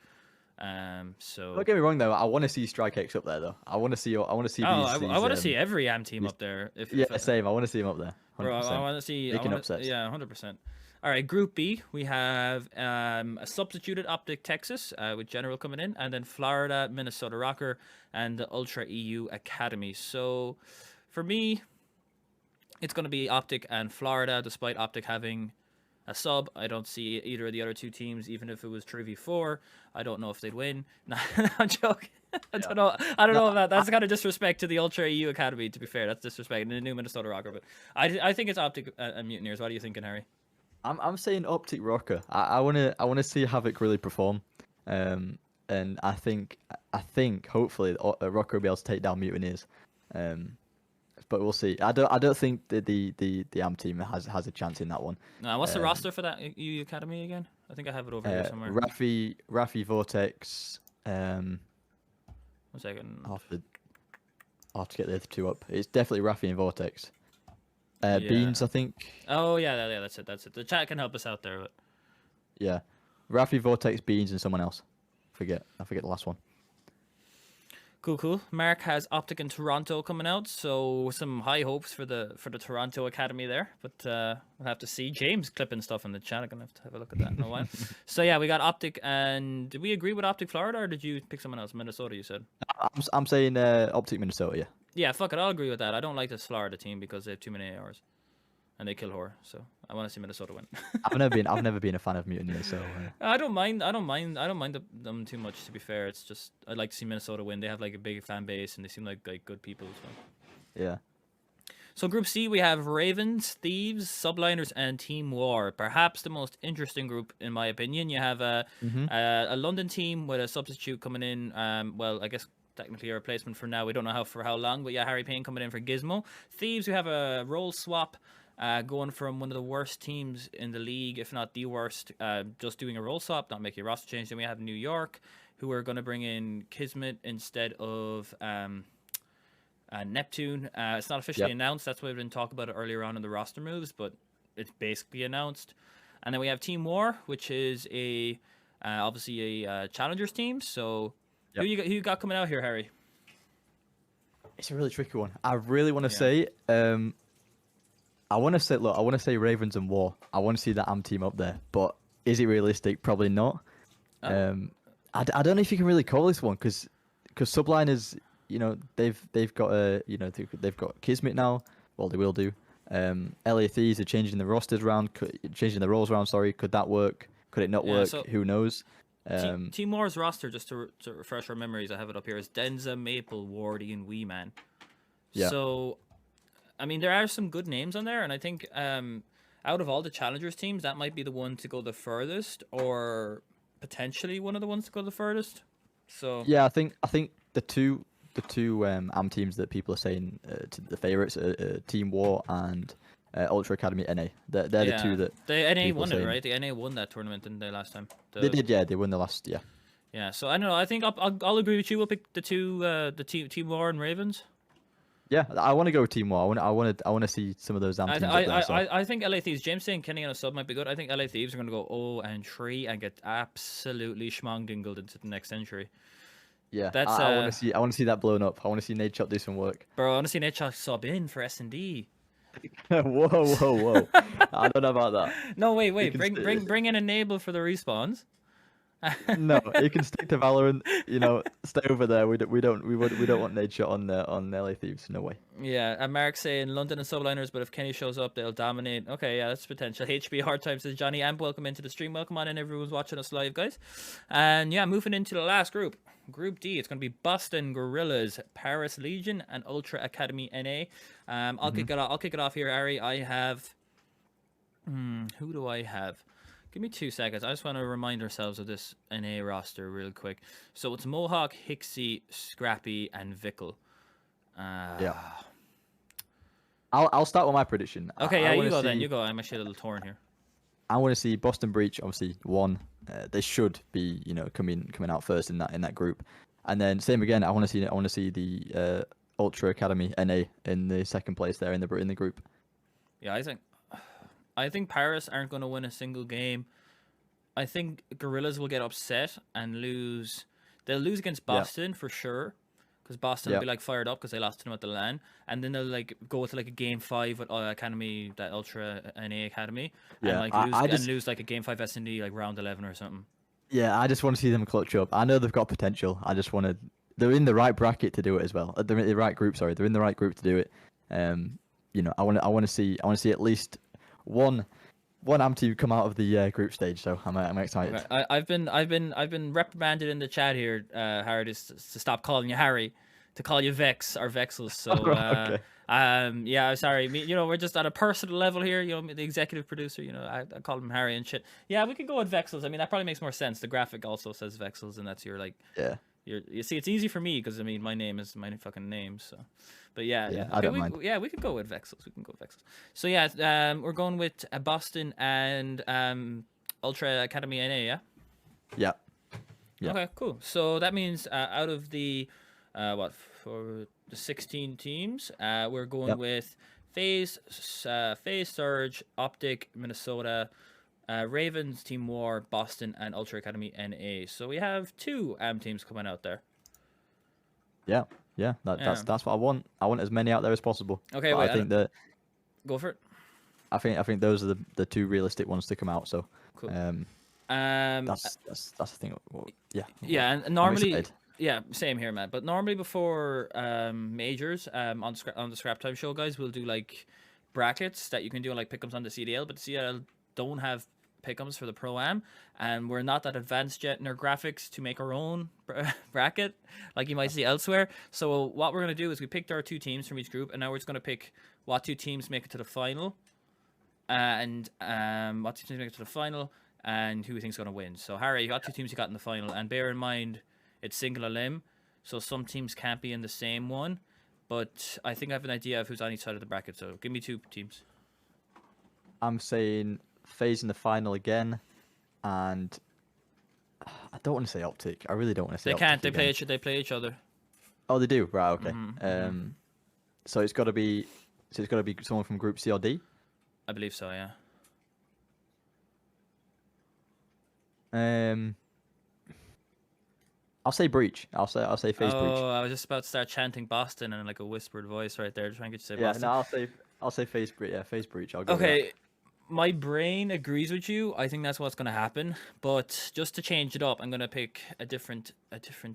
Speaker 1: So
Speaker 2: Don't get me wrong though. I want to see Strikex up there though. I want to see.
Speaker 1: I want to see every AM team
Speaker 2: these-
Speaker 1: up there.
Speaker 2: Same. I want to see him up there. 100%.
Speaker 1: Bro, I want to see
Speaker 2: Making
Speaker 1: I wanna,
Speaker 2: upsets.
Speaker 1: Yeah, 100%. All right, Group B, we have a substituted Optic Texas with General coming in, and then Florida, Minnesota Rocker, and the Ultra EU Academy. So, for me, it's going to be Optic and Florida, despite Optic having a sub. I don't see either of the other two teams, even if it was 3v4. I don't know if they'd win. No, I'm joking. I don't know. I don't know if that's kind of disrespect to the Ultra EU Academy. To be fair, that's disrespect and the new Minnesota Rocker. But I think it's Optic and Mutineers. What are you thinking, Harry?
Speaker 2: I'm saying Optic Rocker. I wanna see Havoc really perform, and I think hopefully Rocker will be able to take down Mutineers, but we'll see. I don't think the AM team has a chance in that one.
Speaker 1: What's the roster for that EU Academy again? I think I have it over here somewhere.
Speaker 2: Rafi Vortex.
Speaker 1: 1 second.
Speaker 2: I'll have to get the other two up. It's definitely Rafi and Vortex.
Speaker 1: Yeah.
Speaker 2: Beans, I think.
Speaker 1: Oh yeah, that's it. The chat can help us out there. But...
Speaker 2: Yeah, Rafi, Vortex, Beans, and someone else. I forget the last one.
Speaker 1: Cool. Mark has Optic in Toronto coming out, so some high hopes for the Toronto Academy there. But we'll have to see. James clipping stuff in the chat. I'm gonna have to have a look at that in a while. So yeah, we got Optic, and did we agree with Optic Florida, or did you pick someone else? Minnesota, you said.
Speaker 2: I'm saying Optic Minnesota. Yeah.
Speaker 1: Yeah, fuck it. I'll agree with that. I don't like this Florida team because they have too many ARs, and they kill horror. So I want to see Minnesota win.
Speaker 2: I've never been a fan of Mutineers, so.
Speaker 1: I don't mind them too much. To be fair, it's just I'd like to see Minnesota win. They have like a big fan base, and they seem like good people. So.
Speaker 2: Yeah.
Speaker 1: So Group C, we have Ravens, Thieves, Subliners, and Team War. Perhaps the most interesting group, in my opinion. You have a London team with a substitute coming in. Well, I guess technically a replacement for now. We don't know for how long, but yeah, Harry Payne coming in for Gizmo. Thieves, we have a role swap. Going from one of the worst teams in the league, if not the worst, just doing a role swap, not making a roster change. Then we have New York, who are going to bring in Kismet instead of Neptune. It's not officially announced. That's why we didn't talk about it earlier on in the roster moves, but it's basically announced. And then we have Team War, which is obviously a challengers team. So who you got coming out here, Harry?
Speaker 2: It's a really tricky one. I really want to say. I want to say Ravens and War. I want to see that AM team up there, but is it realistic? Probably not. I don't know if you can really call this one because Subliners, they've got they've got Kismet now. Well, they will do. LA Thieves are changing the rosters around, changing the roles around. Sorry, could that work? Could it not work?
Speaker 1: So
Speaker 2: Who knows?
Speaker 1: Team War's roster, just to refresh our memories, I have it up here, is Denza, Maple, Wardy, and Wee Man.
Speaker 2: Yeah.
Speaker 1: So. I mean, there are some good names on there, and I think out of all the challengers teams, that might be the one to go the furthest, or potentially one of the ones to go the furthest. So
Speaker 2: yeah, I think the two AM teams that people are saying the favorites are Team War and Ultra Academy NA. They're the two that
Speaker 1: the NA
Speaker 2: people
Speaker 1: won
Speaker 2: saying.
Speaker 1: it, right? The NA won that tournament, didn't they, last time?
Speaker 2: They did, yeah. They won the last, yeah.
Speaker 1: Yeah, so I don't know. I think I'll agree with you. We'll pick the Team War and Ravens.
Speaker 2: Yeah, I want to go with Team War. I want to see some of those damn teams up there. So.
Speaker 1: I think LA Thieves, James saying Kenny on a sub might be good. I think LA Thieves are going to go 0-3 and get absolutely schmongdingled into the next century.
Speaker 2: Yeah,
Speaker 1: That's
Speaker 2: I want to see. I want to see that blown up. I want to see Nate Chop do some work.
Speaker 1: Bro, I want to see Nate Chop sub in for S&D.
Speaker 2: Whoa! I don't know about that.
Speaker 1: No, wait.
Speaker 2: can
Speaker 1: Bring in Enable for the respawns.
Speaker 2: No, you can stick to Valorant. You know, stay over there. We don't want Nate Shot on LA Thieves. No way.
Speaker 1: Yeah, and Mark saying London and subliners, but if Kenny shows up, they'll dominate. Okay, yeah, that's potential. HB Hard Time says Johnny Amp, welcome into the stream. Welcome on in, everyone's watching us live, guys. And yeah, moving into the last group, Group D. It's going to be Boston Gorillas, Paris Legion, and Ultra Academy NA. I'll kick it off here, Ari. I have. Who do I have? Give me 2 seconds. I just want to remind ourselves of this NA roster real quick. So it's Mohawk, Hixie, Scrappy, and Vickle.
Speaker 2: Yeah. I'll start with my prediction.
Speaker 1: Okay,
Speaker 2: I
Speaker 1: you
Speaker 2: wanna
Speaker 1: go
Speaker 2: see,
Speaker 1: then. You go. I'm actually a little torn here.
Speaker 2: I want to see Boston Breach, obviously, one. They should be, coming out first in that group. And then same again. I want to see the Ultra Academy NA in the second place there in the group.
Speaker 1: Yeah, I think Paris aren't going to win a single game. I think Gorillas will get upset and lose. They'll lose against Boston for sure, because Boston will be like fired up because they lost to them at the LAN, and then they'll like go to like a game 5 with Academy, that Ultra NA Academy, and like lose like a game 5 S&D like round 11 or something. Yeah,
Speaker 2: I just want to see them clutch up. I know they've got potential. I just want to. They're in the right bracket to do it as well. They're in the right group. Sorry, they're in the right group to do it. I want to see at least one AM team come out of the group stage, so I'm excited.
Speaker 1: I've been reprimanded in the chat here, Harry, to stop calling you Harry, to call you Vex or Vexels. So
Speaker 2: Okay.
Speaker 1: yeah, sorry. We're just at a personal level here. The executive producer. I call him Harry and shit. Yeah, we could go with Vexels. I mean, that probably makes more sense. The graphic also says Vexels, and that's your like.
Speaker 2: Yeah.
Speaker 1: You see, it's easy for me because my name is my fucking name. So, but yeah.
Speaker 2: Okay,
Speaker 1: I
Speaker 2: don't mind.
Speaker 1: Yeah, we could go with Vexels. So yeah, we're going with Boston and Ultra Academy NA. Yeah.
Speaker 2: Yeah.
Speaker 1: Okay, cool. So that means out of the for the 16 teams, we're going with FaZe, Surge, Optic, Minnesota. Ravens, Team War, Boston, and Ultra Academy NA. So we have 2 AM teams coming out there.
Speaker 2: Yeah. That's what I want. I want as many out there as possible.
Speaker 1: Okay,
Speaker 2: but
Speaker 1: wait.
Speaker 2: I think that.
Speaker 1: Go for it.
Speaker 2: I think those are the 2 realistic ones to come out. So.
Speaker 1: Cool.
Speaker 2: That's the thing. Yeah.
Speaker 1: Yeah, and
Speaker 2: I'm
Speaker 1: normally.
Speaker 2: excited.
Speaker 1: Yeah, same here, man. But normally before majors, on the Scrap Time show, guys, we'll do like brackets that you can do like pick'ems on the CDL, but the CDL don't have pick'ems for the Pro-Am, and we're not that advanced yet in our graphics to make our own bracket like you might see elsewhere. So what we're going to do is we picked our 2 teams from each group, and now we're just going to pick what 2 teams make it to the final, and what 2 teams make it to the final, and who we think is going to win. So Harry, you got 2 teams you got in the final, and bear in mind it's single elim, so some teams can't be in the same one, but I think I have an idea of who's on each side of the bracket. So give me 2 teams.
Speaker 2: I'm saying FaZe in the final again, and I don't want to say Optic. I really don't want to say.
Speaker 1: They can't.
Speaker 2: Optic
Speaker 1: They play each other.
Speaker 2: Oh, they do. Right. Okay.
Speaker 1: Mm-hmm.
Speaker 2: So it's got to be. So it's got to be someone from Group C or D.
Speaker 1: I believe so. Yeah.
Speaker 2: I'll say Breach. I'll say FaZe Breach.
Speaker 1: Oh, I was just about to start chanting Boston in like a whispered voice right there, trying to get you to say Boston.
Speaker 2: No, I'll say FaZe Breach. Yeah, FaZe Breach. I'll go.
Speaker 1: Okay. My brain agrees with you. I think that's what's going to happen. But just to change it up, I'm going to pick a different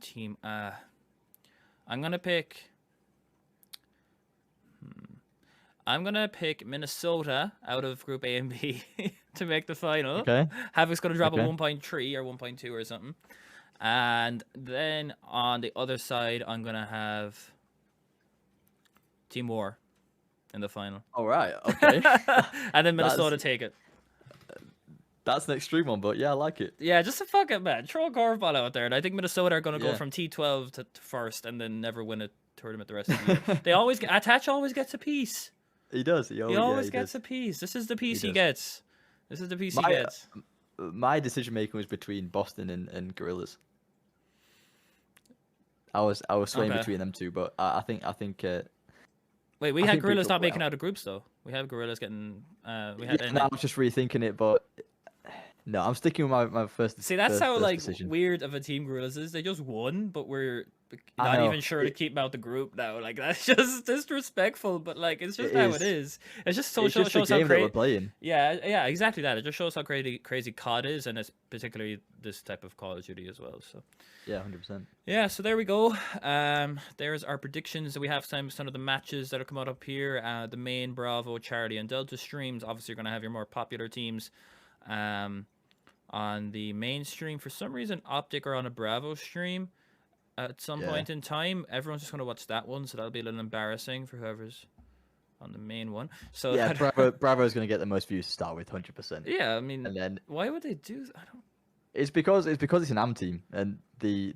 Speaker 1: team. I'm going to pick Minnesota out of Group A and B to make the final.
Speaker 2: Okay.
Speaker 1: Havoc's going to drop
Speaker 2: Okay.
Speaker 1: a 1.3 or 1.2 or something. And then on the other side, I'm going to have Team War in the final.
Speaker 2: All right. Okay.
Speaker 1: And then Minnesota take it.
Speaker 2: That's an extreme one, but yeah, I like it.
Speaker 1: Yeah, just a fuck it, man. Throw a curveball out there. And I think Minnesota are going to go
Speaker 2: Yeah.
Speaker 1: from T12 to first and then never win a tournament the rest of the year. They always get... Attach always gets a piece.
Speaker 2: He does. He
Speaker 1: always
Speaker 2: he
Speaker 1: gets
Speaker 2: does.
Speaker 1: a piece. This is the piece he
Speaker 2: does.
Speaker 1: gets. This is the piece he
Speaker 2: My-
Speaker 1: gets.
Speaker 2: My decision making was between Boston and Gorillas. I was swaying
Speaker 1: Okay.
Speaker 2: between them 2, but I think
Speaker 1: Wait, we
Speaker 2: I
Speaker 1: had
Speaker 2: think
Speaker 1: Gorillas
Speaker 2: people
Speaker 1: not making
Speaker 2: well.
Speaker 1: out of groups though. We had Gorillas getting. We
Speaker 2: Yeah,
Speaker 1: had.
Speaker 2: no, I was just rethinking it, but no, I'm sticking with my first.
Speaker 1: See, that's how
Speaker 2: first
Speaker 1: like
Speaker 2: decision.
Speaker 1: weird of a team Gorillas is. They just won, but we're
Speaker 2: I
Speaker 1: not
Speaker 2: know.
Speaker 1: even sure to keep them out the group now. Like that's just disrespectful. But like it's just
Speaker 2: It
Speaker 1: how
Speaker 2: is.
Speaker 1: it is. It's just so
Speaker 2: It's just the
Speaker 1: shows how
Speaker 2: game that we're
Speaker 1: crazy.
Speaker 2: playing.
Speaker 1: Yeah, exactly that. It just shows how crazy COD is, and it's particularly this type of Call of Duty as well. So.
Speaker 2: Yeah, 100%.
Speaker 1: Yeah, so there we go. There's our predictions. We have some of the matches that are coming up here. The main Bravo, Charlie, and Delta streams. Obviously, you're going to have your more popular teams on the main stream. For some reason, Optic are on a Bravo stream at some point in time. Everyone's just going to watch that one, so that'll be a little embarrassing for whoever's on the main one. So
Speaker 2: Yeah, Bravo's going to get the most views to start with, 100%.
Speaker 1: Yeah, I mean,
Speaker 2: And then
Speaker 1: why would they do that? I don't.
Speaker 2: it's because it's an AM team, and the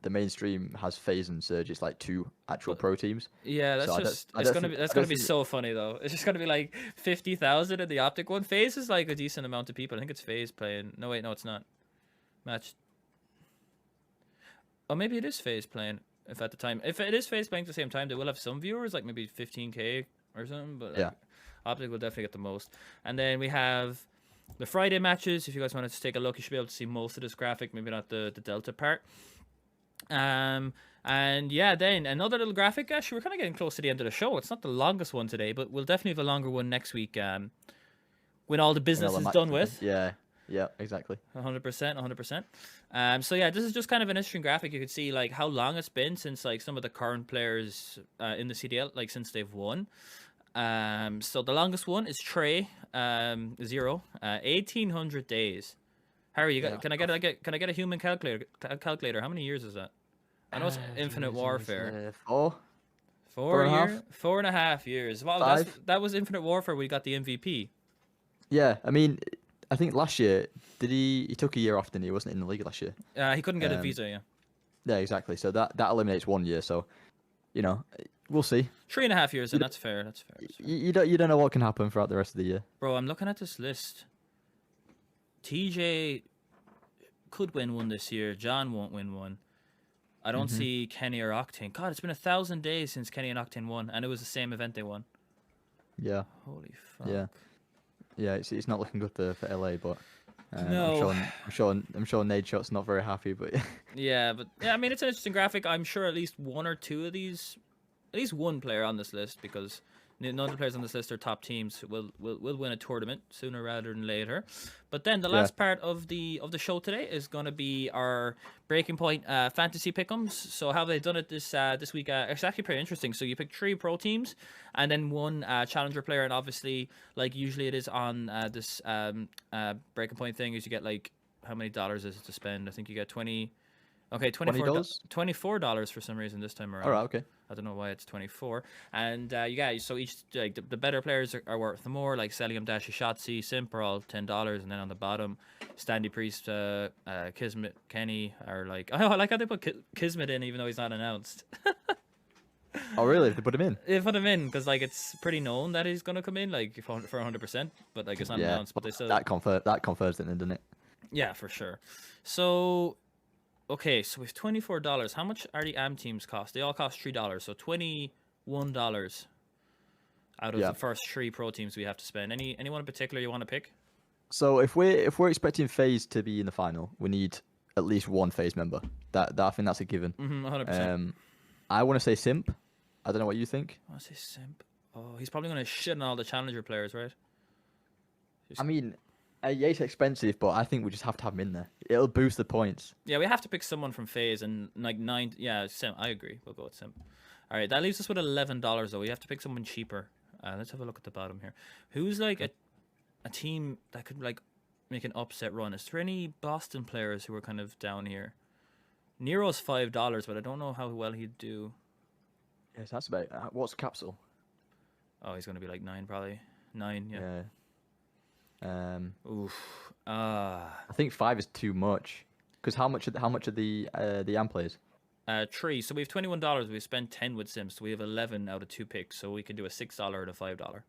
Speaker 2: mainstream has FaZe and Surge. It's like two actual pro teams.
Speaker 1: Yeah, that's
Speaker 2: So
Speaker 1: just
Speaker 2: I
Speaker 1: it's
Speaker 2: don't
Speaker 1: gonna
Speaker 2: think-
Speaker 1: be that's
Speaker 2: I
Speaker 1: gonna
Speaker 2: don't
Speaker 1: be
Speaker 2: think-
Speaker 1: so funny though. It's just gonna be like 50,000 in the Optic one. FaZe is like a decent amount of people. I think it's FaZe playing. No wait, no it's not. Match. Oh, maybe it is FaZe playing. If at the time, if it is FaZe playing at the same time, they will have some viewers, like maybe 15K or something. But like,
Speaker 2: Yeah.
Speaker 1: Optic will definitely get the most. And then we have the Friday matches. If you guys wanted to take a look, you should be able to see most of this graphic. Maybe not the Delta part. And yeah, then another little graphic. Actually, we're kind of getting close to the end of the show. It's not the longest one today, but we'll definitely have a longer one next week. When all the business
Speaker 2: Vanilla
Speaker 1: is
Speaker 2: match
Speaker 1: done
Speaker 2: and
Speaker 1: with.
Speaker 2: things. Yeah, exactly.
Speaker 1: 100%. So yeah, this is just kind of an interesting graphic. You can see like how long it's been since like some of the current players in the CDL, like since they've won. So the longest one is Trey, 0, 1800 days. Harry, can I get a human calculator? How many years is that? I know it's Infinite Warfare.
Speaker 2: 4.
Speaker 1: 4.5 years. Wow,
Speaker 2: 5.
Speaker 1: that was Infinite Warfare. We got the MVP.
Speaker 2: Yeah, I mean, I think last year he took a year off, didn't he? He wasn't in the league last year.
Speaker 1: He couldn't get a visa. Yeah.
Speaker 2: Yeah, exactly. So that eliminates 1 year. So, we'll see.
Speaker 1: 3.5 years, and that's fair. That's fair.
Speaker 2: You don't know what can happen throughout the rest of the year.
Speaker 1: Bro, I'm looking at this list. TJ could win one this year. John won't win one. I don't see Kenny or Octane. God, it's been 1,000 days since Kenny and Octane won, and it was the same event they won.
Speaker 2: Yeah.
Speaker 1: Holy fuck.
Speaker 2: Yeah. It's not looking good for LA, but
Speaker 1: No.
Speaker 2: I'm sure Nade Shot's not very happy, but
Speaker 1: Yeah, but yeah, I mean it's an interesting graphic. I'm sure at least one or two of these, at least one player on this list, because none of the players on this list are top teams, will win a tournament sooner rather than later. But then the last part of the show today is going to be our Breaking Point fantasy pick'ems. So how they've done it this week? It's actually pretty interesting. So you pick 3 pro teams and then 1 challenger player, and obviously, like usually it is on this Breaking Point thing, is you get like how many dollars is it to spend? I think you get $20. Okay, $24 for some reason this time around.
Speaker 2: all right, okay.
Speaker 1: I don't know why it's 24. And so each like the better players are worth more. Like Celium, Dashi, Shotzi, Simp are all $10, and then on the bottom, Standy Priest, Kismet, Kenny are like. Oh, I like how they put Kismet in even though he's not announced.
Speaker 2: Oh really? They put him in?
Speaker 1: They put him in because like it's pretty known that he's gonna come in like for 100%, but like it's not announced. But they still
Speaker 2: that confirms it, then, doesn't it?
Speaker 1: Yeah, for sure. So. Okay, so with $24, how much are the AM teams cost? They all cost $3, so $21 out of the first 3 pro teams we have to spend. Anyone in particular you want to pick?
Speaker 2: So if we're expecting FaZe to be in the final, we need at least 1 FaZe member. That I think that's a given.
Speaker 1: 100%.
Speaker 2: I want to say Simp. I don't know what you think.
Speaker 1: I want to say Simp. Oh, he's probably going to shit on all the challenger players, right?
Speaker 2: I mean, yeah, it's expensive, but I think we just have to have him in there. It'll boost the points.
Speaker 1: Yeah, we have to pick someone from FaZe and like 9. Yeah, Simp. I agree. We'll go with Simp. All right, that leaves us with $11 though. We have to pick someone cheaper. Let's have a look at the bottom here. Who's like a team that could like make an upset run? Is there any Boston players who are kind of down here? Nero's $5, but I don't know how well he'd do.
Speaker 2: Yes, that's about. What's Capsule?
Speaker 1: Oh, he's gonna be like 9 probably. 9, yeah.
Speaker 2: Yeah.
Speaker 1: Oof.
Speaker 2: I think 5 is too much. Because how much are the AM players?
Speaker 1: 3. So we have $21. We spent 10 with Sims. So we have 11 out of 2 picks. So we can do a $6 and a $5.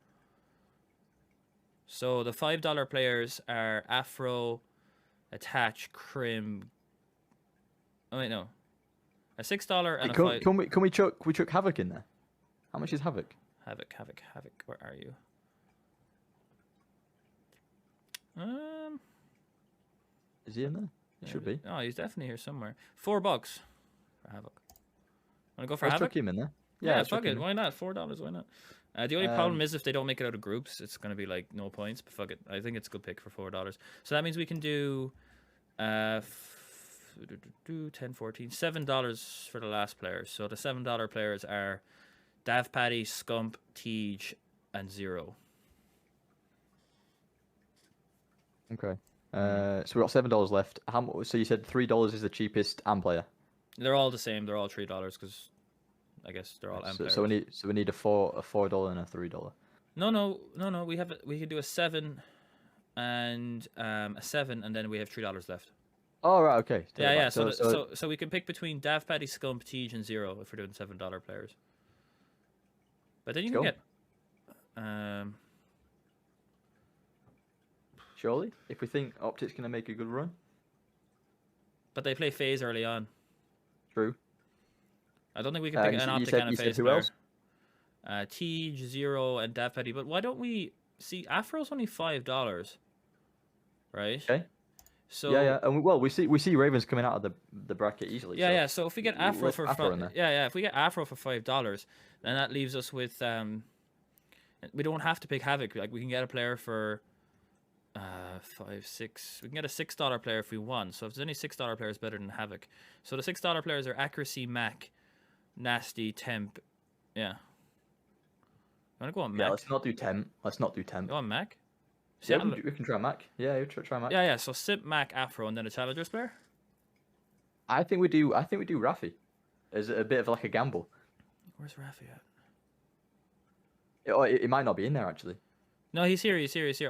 Speaker 1: So the $5 players are Afro, Attach, Crim. Oh wait, no. A $6 and a $5.
Speaker 2: Can we chuck Havoc in there? How much is Havoc?
Speaker 1: Havoc. Where are you?
Speaker 2: Is he in there? He should be.
Speaker 1: Oh, he's definitely here somewhere. $4 for Havoc. Want to go for
Speaker 2: Let's
Speaker 1: Havoc?
Speaker 2: chuck him in there.
Speaker 1: Yeah,
Speaker 2: let's chuck
Speaker 1: fuck
Speaker 2: him
Speaker 1: it.
Speaker 2: in.
Speaker 1: Why not? $4. Why not? The only problem is if they don't make it out of groups, it's gonna be like no points. But fuck it. I think it's a good pick for $4. So that means we can do 10, 14, $7 for the last players. So the $7 players are Dav Paddy, Scump, Tej, and Zero.
Speaker 2: Okay. So we've got $7 left. So you said $3 is the cheapest AM player.
Speaker 1: They're all the same. They're all $3 because I guess they're all AM players.
Speaker 2: So we need a $4 and a $3.
Speaker 1: No. We could do a 7 and a 7, and then we have $3 left.
Speaker 2: Oh right, okay. Take it
Speaker 1: Yeah.
Speaker 2: back.
Speaker 1: So we can pick between Dav Paddy, Scump, Tej, and Zero if we're doing $7 players. But then you can
Speaker 2: Let's
Speaker 1: get
Speaker 2: surely, if we think Optic's gonna make a good run.
Speaker 1: But they play phase early on.
Speaker 2: True.
Speaker 1: I don't think we can pick an Optic and a
Speaker 2: you said
Speaker 1: phase
Speaker 2: who
Speaker 1: player.
Speaker 2: else?
Speaker 1: Tej, Zero, and Dav Paddy. But why don't we see Afro's only $5, right?
Speaker 2: Okay.
Speaker 1: So
Speaker 2: Yeah. And we see Ravens coming out of the bracket easily.
Speaker 1: Yeah. So if we get Afro
Speaker 2: let's
Speaker 1: for
Speaker 2: Afro in there.
Speaker 1: if we get Afro for $5, then that leaves us with we don't have to pick Havoc. Like we can get a player for 5, 6. We can get a $6 player if we want. So if there's any $6 players better than Havoc. So the $6 players are Accuracy, Mac, Nasty, Temp. Yeah. You wanna go on Mac?
Speaker 2: Yeah, let's not do temp.
Speaker 1: Go on Mac.
Speaker 2: Yeah, we can try Mac. Yeah, try Mac.
Speaker 1: Yeah. So Simp, Mac, Afro, and then a Challengers player.
Speaker 2: I think we do Rafi as a bit of like a gamble.
Speaker 1: Where's Rafi at?
Speaker 2: It might not be in there actually.
Speaker 1: No, he's here.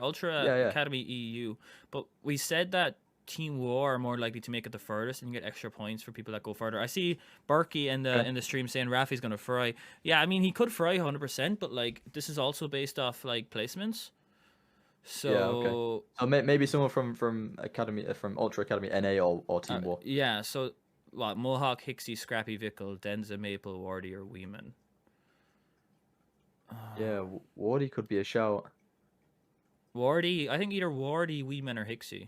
Speaker 1: Ultra
Speaker 2: Yeah.
Speaker 1: Academy EU. But we said that Team War are more likely to make it the furthest, and you get extra points for people that go further. I see Berkey in the stream saying Rafi's gonna fry. Yeah, I mean he could fry 100%, but like this is also based off like placements. So
Speaker 2: Yeah, okay. So maybe someone from Academy, from Ultra Academy NA or Team War.
Speaker 1: Yeah. So what? Mohawk, Hixie, Scrappy, Vickle, Denza, Maple, Wardy, or Weeman.
Speaker 2: Yeah, Wardy could be a shout.
Speaker 1: Wardy, I think either Wardy, Weeman, or Hixie.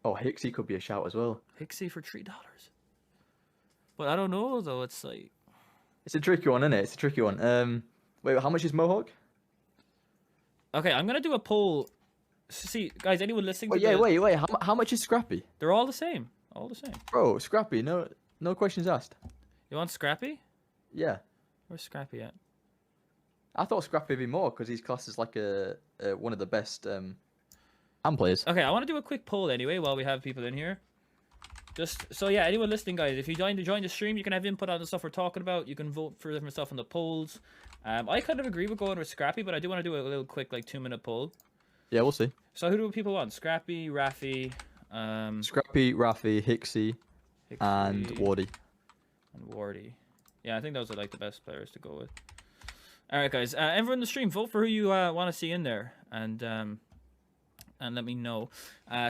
Speaker 2: Oh, Hixie could be a shout as well.
Speaker 1: Hixie for $3. But I don't know though. It's like
Speaker 2: It's a tricky one, isn't it? It's a tricky one. Wait, how much is Mohawk?
Speaker 1: okay. I'm gonna do a poll. See, guys, anyone listening?
Speaker 2: Wait,
Speaker 1: to
Speaker 2: wait. How much is Scrappy?
Speaker 1: They're all the same. All the same.
Speaker 2: Bro, Scrappy. No questions asked.
Speaker 1: You want Scrappy?
Speaker 2: Yeah,
Speaker 1: Where's Scrappy at?
Speaker 2: I thought Scrappy would be more because he's classed as like a one of the best hand players.
Speaker 1: Okay, I want to do a quick poll anyway while we have people in here. Just so yeah, anyone listening, guys, if you join the stream, you can have input on the stuff we're talking about. You can vote for different stuff in the polls. I kind of agree with going with Scrappy, but I do want to do a little quick like 2-minute poll.
Speaker 2: Yeah, we'll see.
Speaker 1: So who do people want? Scrappy, Rafi,
Speaker 2: Scrappy, Rafi, Hixie, and
Speaker 1: Hixie,
Speaker 2: Wardy.
Speaker 1: and Wardy. Yeah, I think those are like the best players to go with. All right, guys. Everyone in the stream, vote for who you want to see in there, and let me know.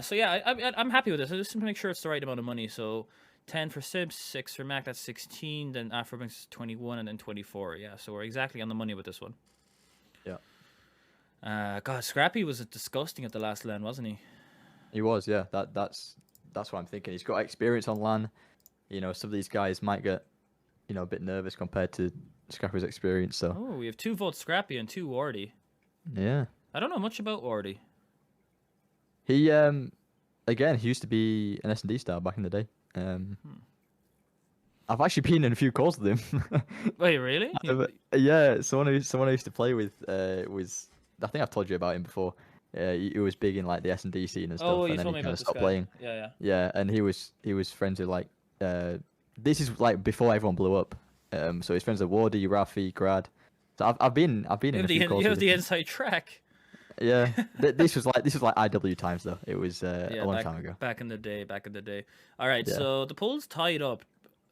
Speaker 1: So yeah, I'm happy with this. I just want to make sure it's the right amount of money. So 10 for Sims, 6 for Mac, that's 16. Then Afro brings 21, and then 24. Yeah, so we're exactly on the money with this one.
Speaker 2: Yeah.
Speaker 1: God, Scrappy was disgusting at the last LAN, wasn't he?
Speaker 2: He was, yeah. That's what I'm thinking. He's got experience on LAN. You know, some of these guys might get, a bit nervous compared to Scrappy's experience. So.
Speaker 1: Oh, we have 2 votes Scrappy and 2 Wardy.
Speaker 2: Yeah.
Speaker 1: I don't know much about Wardy.
Speaker 2: He again, he used to be an S&D star back in the day. I've actually been in a few calls with him.
Speaker 1: Wait, really?
Speaker 2: Yeah, someone I used to play with was, I think I've told you about him before. He was big in like the S&D scene and stuff,
Speaker 1: Oh, you
Speaker 2: and then
Speaker 1: told
Speaker 2: he
Speaker 1: me
Speaker 2: kind
Speaker 1: about
Speaker 2: of
Speaker 1: this
Speaker 2: stopped
Speaker 1: guy.
Speaker 2: playing.
Speaker 1: Yeah.
Speaker 2: Yeah, and he was friends with like this is like before everyone blew up. So he's friends with Wardy, Rafi, Grad. So I've been in a few calls
Speaker 1: You
Speaker 2: with
Speaker 1: have the
Speaker 2: him.
Speaker 1: inside track.
Speaker 2: Yeah, this was like IW times though. It was a long time ago.
Speaker 1: Back in the day. All right,
Speaker 2: Yeah.
Speaker 1: so the poll's tied up.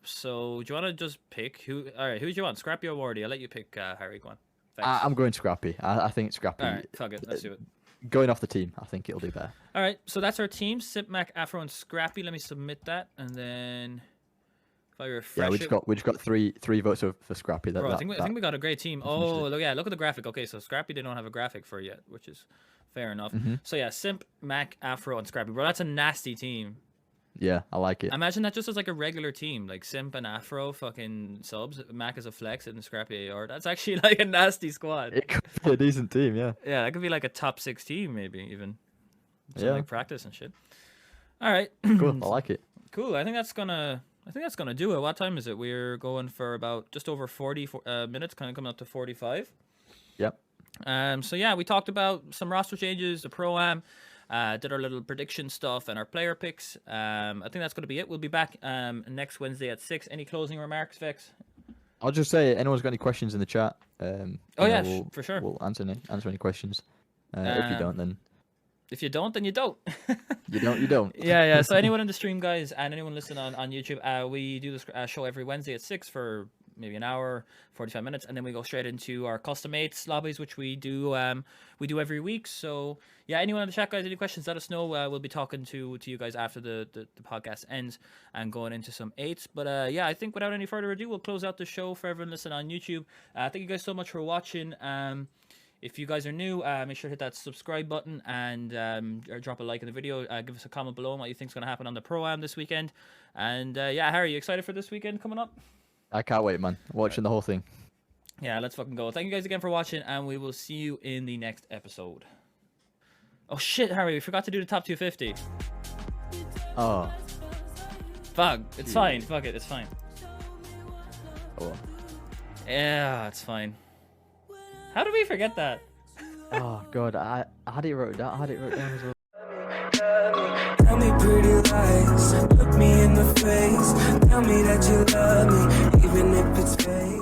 Speaker 1: So do you want to just pick who? All right, who do you want? Scrappy or Wardy? I'll let you pick, Harry. Go on. Thanks.
Speaker 2: I'm going Scrappy. I think Scrappy.
Speaker 1: All right, fuck it. Let's do it.
Speaker 2: Going off the team, I think it'll do better.
Speaker 1: All right, so that's our team: Simp, Mac, Afro, and Scrappy. Let me submit that, and then If I refresh
Speaker 2: Yeah, we
Speaker 1: it-
Speaker 2: just got three votes for Scrappy.
Speaker 1: Bro, I think we got a great team.
Speaker 2: finished
Speaker 1: Oh,
Speaker 2: it.
Speaker 1: look, yeah, look at the graphic. Okay, so Scrappy they don't have a graphic for yet, which is fair enough.
Speaker 2: Mm-hmm.
Speaker 1: So yeah, Simp, Mac, Afro, and Scrappy. Bro, that's a nasty team.
Speaker 2: Yeah, I like it.
Speaker 1: Imagine that just as like a regular team, like Simp and Afro, fucking subs, Mac as a flex, and Scrappy AR. That's actually like a nasty squad.
Speaker 2: It could be a decent team, yeah.
Speaker 1: Yeah, that could be like a top 6 team, maybe even. Some,
Speaker 2: Yeah.
Speaker 1: like practice and shit. All right.
Speaker 2: Cool, I like it.
Speaker 1: Cool. I think that's gonna do it. What time is it? We're going for about just over 40 minutes, kind of coming up to 45.
Speaker 2: Yep.
Speaker 1: So yeah, we talked about some roster changes, the pro-am, did our little prediction stuff and our player picks. I think that's going to be it. We'll be back next Wednesday at 6. Any closing remarks, Vex?
Speaker 2: I'll just say, anyone's got any questions in the chat?
Speaker 1: For sure.
Speaker 2: We'll answer any questions. If you don't, then
Speaker 1: If you don't, then you don't.
Speaker 2: you don't.
Speaker 1: Yeah. So anyone in the stream, guys, and anyone listening on YouTube, we do this show every Wednesday at 6 for maybe an hour, 45 minutes, and then we go straight into our custom mates lobbies, which we do every week. So yeah, anyone in the chat, guys, any questions, let us know. We'll be talking to you guys after the podcast ends and going into some 8s. But yeah, I think without any further ado, we'll close out the show for everyone listening on YouTube. Thank you guys so much for watching. If you guys are new, make sure to hit that subscribe button and or drop a like in the video. Give us a comment below on what you think is going to happen on the Pro-Am this weekend. And yeah, Harry, you excited for this weekend coming up?
Speaker 2: I can't wait, man. Watching the whole thing.
Speaker 1: Yeah, let's fucking go. Thank you guys again for watching, and we will see you in the next episode. Oh shit, Harry, we forgot to do the top 250.
Speaker 2: Oh.
Speaker 1: Fuck, it's fine. Fuck it, it's fine.
Speaker 2: Oh.
Speaker 1: Yeah, it's fine. How did we forget that?
Speaker 2: Oh god, I had it wrote down. as well.
Speaker 7: Tell me pretty lies, look me in the face. Tell me that you love me, even if it's fake.